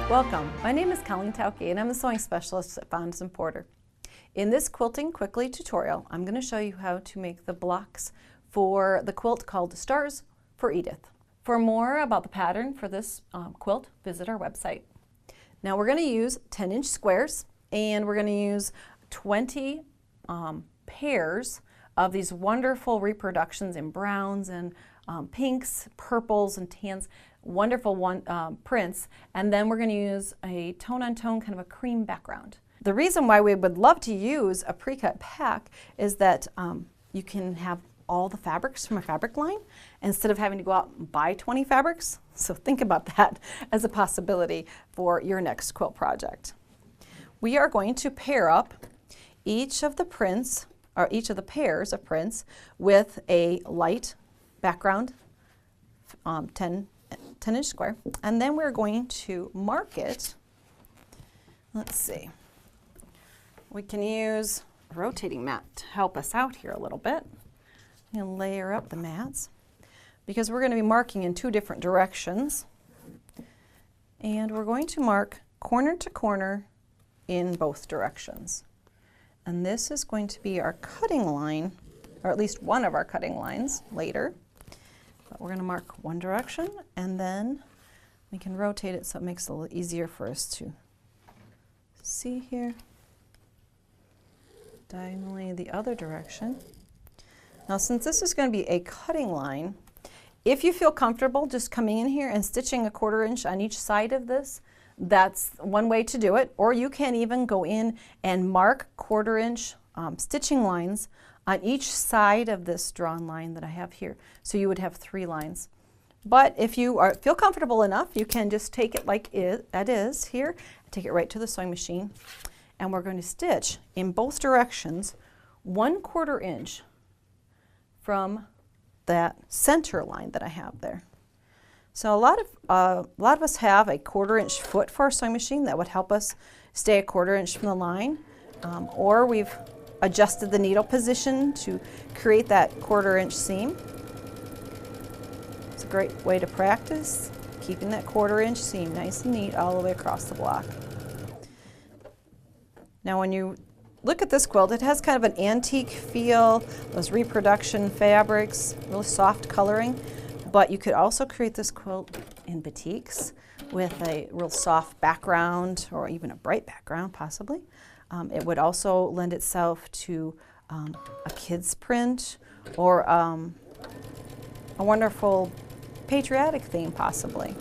Welcome, my name is Colleen Tauke and I'm the sewing specialist at Bonds & Porter. In this Quilting Quickly tutorial, I'm going to show you how to make the blocks for the quilt called Stars for Edith. For more about the pattern for this quilt, visit our website. Now we're going to use 10-inch squares and we're going to use 20 pairs of these wonderful reproductions in browns and pinks, purples, and tans. Wonderful prints, and then we're going to use a tone-on-tone kind of a cream background. The reason why we would love to use a pre-cut pack is that you can have all the fabrics from a fabric line instead of having to go out and buy 20 fabrics. So think about that as a possibility for your next quilt project. We are going to pair up each of the prints, or each of the pairs of prints, with a light background, 10-inch square, and then we're going to mark it. Let's see. We can use a rotating mat to help us out here a little bit. And layer up the mats because we're going to be marking in two different directions. And we're going to mark corner to corner in both directions. And this is going to be our cutting line, or at least one of our cutting lines later. But we're going to mark one direction and then we can rotate it so it makes it a little easier for us to see here. Diagonally the other direction. Now since this is going to be a cutting line, if you feel comfortable just coming in here and stitching a 1/4 inch on each side of this, that's one way to do it. Or you can even go in and mark 1/4 inch stitching lines on each side of this drawn line that I have here. So you would have 3 lines. But if you feel comfortable enough, you can just take it like that is here, take it right to the sewing machine, and we're going to stitch in both directions 1/4 inch from that center line that I have there. So a lot of us have a 1/4 inch foot for our sewing machine that would help us stay a 1/4 inch from the line, or we've adjusted the needle position to create that 1/4 inch seam. It's a great way to practice keeping that 1/4 inch seam nice and neat all the way across the block. Now when you look at this quilt, it has kind of an antique feel, those reproduction fabrics, really soft coloring, but you could also create this quilt in batiks with a real soft background or even a bright background possibly. It would also lend itself to a kid's print or a wonderful patriotic theme possibly.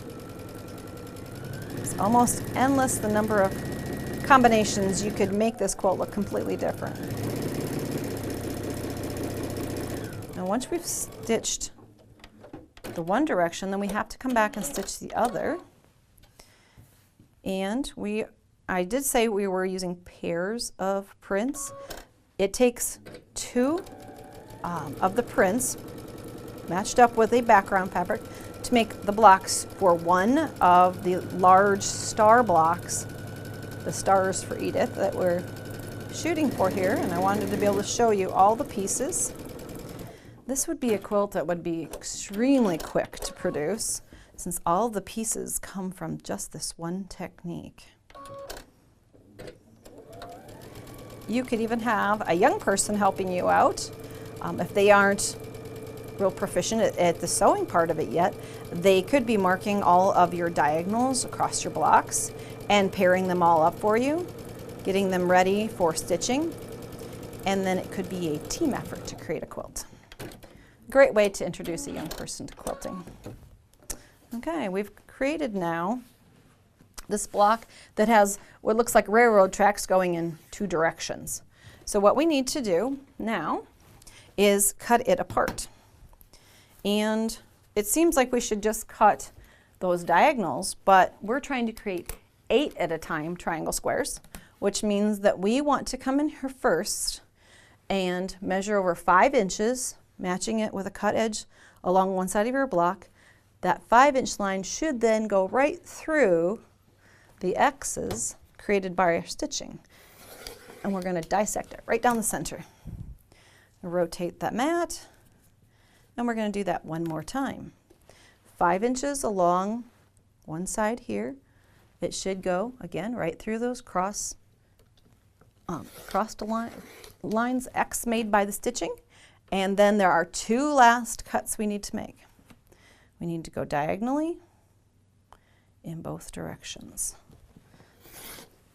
It's almost endless the number of combinations you could make this quilt look completely different. Now once we've stitched the one direction, then we have to come back and stitch the other. And I did say we were using pairs of prints. It takes 2 of the prints matched up with a background fabric to make the blocks for one of the large star blocks, the Stars for Edith, that we're shooting for here. And I wanted to be able to show you all the pieces. This would be a quilt that would be extremely quick to produce since all the pieces come from just this one technique. You could even have a young person helping you out. If they aren't real proficient at the sewing part of it yet, they could be marking all of your diagonals across your blocks and pairing them all up for you, getting them ready for stitching, and then it could be a team effort to create a quilt. Great way to introduce a young person to quilting. Okay, we've created now this block that has what looks like railroad tracks going in 2 directions. So what we need to do now is cut it apart. And it seems like we should just cut those diagonals, but we're trying to create 8 at a time triangle squares, which means that we want to come in here first and measure over 5 inches, matching it with a cut edge along one side of your block. That 5-inch line should then go right through the X's created by our stitching. And we're going to dissect it right down the center. Rotate that mat, and we're going to do that one more time. 5 inches along one side here, It should go, again, right through those crossed lines X made by the stitching. And then there are two last cuts we need to make. We need to go diagonally in both directions.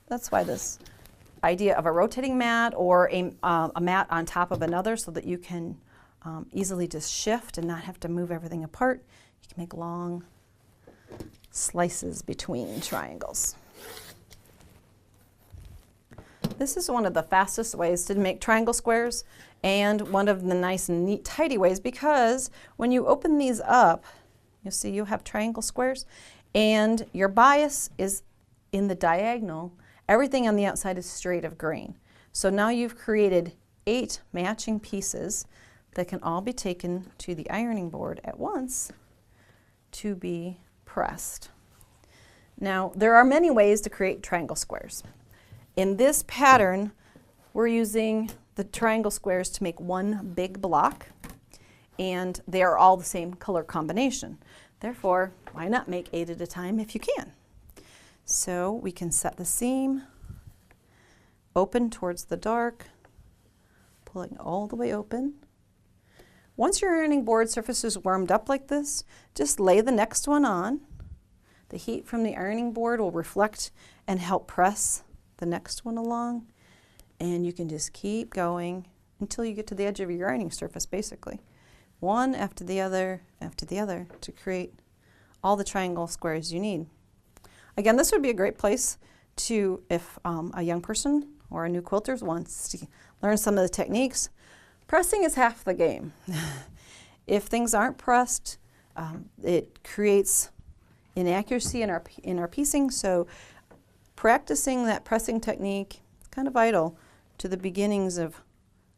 That's why this idea of a rotating mat or a mat on top of another, so that you can easily just shift and not have to move everything apart. You can make long slices between triangles. This is one of the fastest ways to make triangle squares, and one of the nice and neat tidy ways, because when you open these up, you'll see you have triangle squares and your bias is in the diagonal. Everything on the outside is straight of grain. So now you've created 8 matching pieces that can all be taken to the ironing board at once to be pressed. Now, there are many ways to create triangle squares. In this pattern, we're using the triangle squares to make one big block, and they are all the same color combination. Therefore, why not make 8 at a time if you can? So we can set the seam open towards the dark, pulling all the way open. Once your ironing board surface is warmed up like this, just lay the next one on. The heat from the ironing board will reflect and help press the next one along, and you can just keep going until you get to the edge of your ironing surface, basically. One after the other to create all the triangle squares you need. Again, this would be a great place to, if a young person or a new quilter wants to learn some of the techniques. Pressing is half the game. If things aren't pressed, it creates inaccuracy in our piecing, so practicing that pressing technique is kind of vital to the beginnings of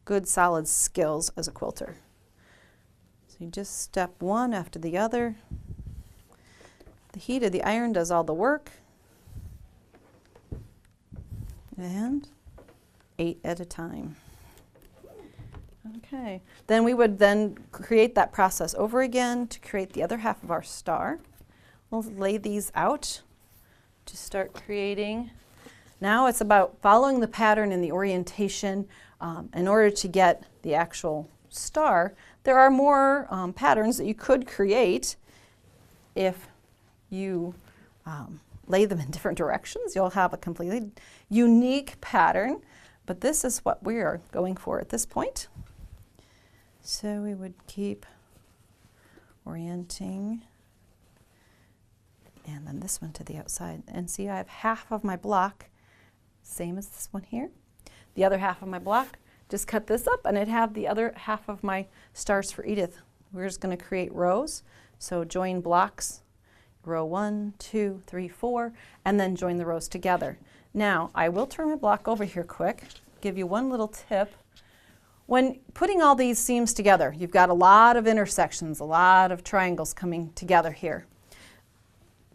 good solid skills as a quilter. So you just step one after the other. The heat of the iron does all the work. And 8 at a time. Okay, then we would then create that process over again to create the other half of our star. We'll lay these out to start creating. Now it's about following the pattern and the orientation in order to get the actual star. There are more patterns that you could create if you lay them in different directions. You'll have a completely unique pattern, but this is what we are going for at this point. So we would keep orienting, and then this one to the outside. And see, I have half of my block, same as this one here. The other half of my block, just cut this up, and I'd have the other half of my stars for Edith. We're just going to create rows. So join blocks, row 1, 2, 3, 4, and then join the rows together. Now, I will turn my block over here quick, give you one little tip. When putting all these seams together, you've got a lot of intersections, a lot of triangles coming together here.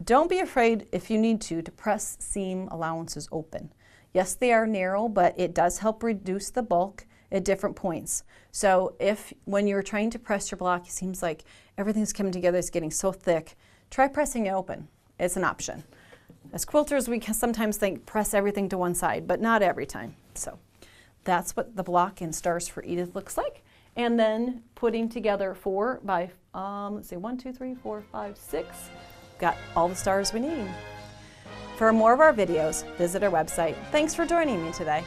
Don't be afraid, if you need to press seam allowances open. Yes, they are narrow, but it does help reduce the bulk at different points. So if when you're trying to press your block, it seems like everything's coming together, it's getting so thick, try pressing it open. It's an option. As quilters, we can sometimes think press everything to one side, but not every time. So that's what the block in Stars for Edith looks like. And then putting together 4 by, let's see, 1, 2, 3, 4, 5, 6. Got all the stars we need. For more of our videos, visit our website. Thanks for joining me today.